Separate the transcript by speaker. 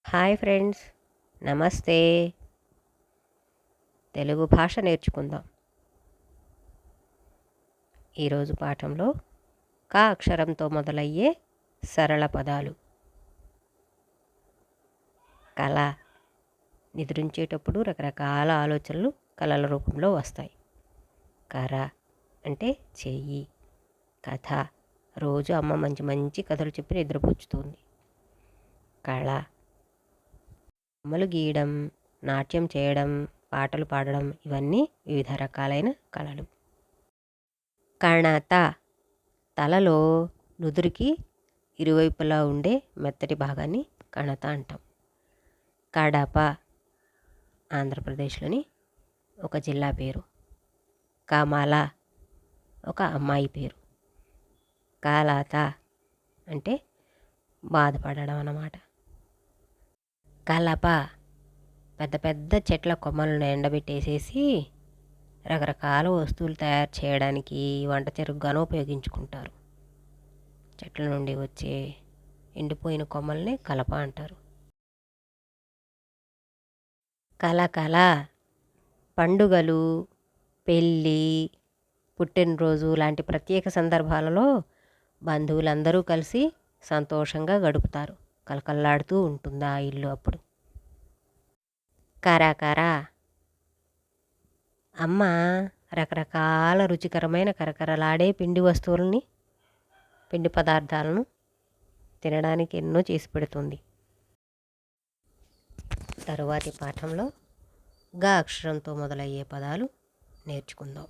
Speaker 1: Hi friends, నమస్తే. తెలుగు భాష నేర్చుకుందాం. ఈరోజు పాఠంలో క అక్షరంతో మొదలయ్యే సరళ పదాలు. కళ. నిద్రించేటప్పుడు రకరకాల ఆలోచనలు కళల రూపంలో వస్తాయి. కర అంటే చెయ్యి. కథ. రోజు అమ్మ మంచి మంచి కథలు చెప్పి నిద్రపుచ్చుతుంది. కళ. బొమ్మలు గీయడం, నాట్యం చేయడం, పాటలు పాడడం ఇవన్నీ వివిధ రకాలైన కళలు. కణత. తలలో నుదురికి ఇరువైపులా ఉండే మెత్తటి భాగాన్ని కణత అంటాం. కడప ఆంధ్రప్రదేశ్లోని ఒక జిల్లా పేరు. కమల ఒక అమ్మాయి పేరు. కలత అంటే బాధపడడం అన్నమాట. కలప పెద్ద పెద్ద చెట్ల కొమ్మలను ఎండబెట్టేసేసి రకరకాల వస్తువులు తయారు చేయడానికి వంట చెరుకుగాను ఉపయోగించుకుంటారు. చెట్ల నుండి వచ్చే ఎండిపోయిన కొమ్మల్ని కలప అంటారు. కలకల. పండుగలు, పెళ్ళి, పుట్టినరోజు లాంటి ప్రత్యేక సందర్భాలలో బంధువులందరూ కలిసి సంతోషంగా గడుపుతారు. కలకల్లాడుతూ ఉంటుంది ఆ ఇల్లు అప్పుడు. కరకర. అమ్మ రకరకాల రుచికరమైన కరకరలాడే పిండి పదార్థాలను తినడానికి ఎన్నో చేసి పెడుతుంది. తరువాతి పాఠంలో గ అక్షరంతో మొదలయ్యే పదాలు నేర్చుకుందాం.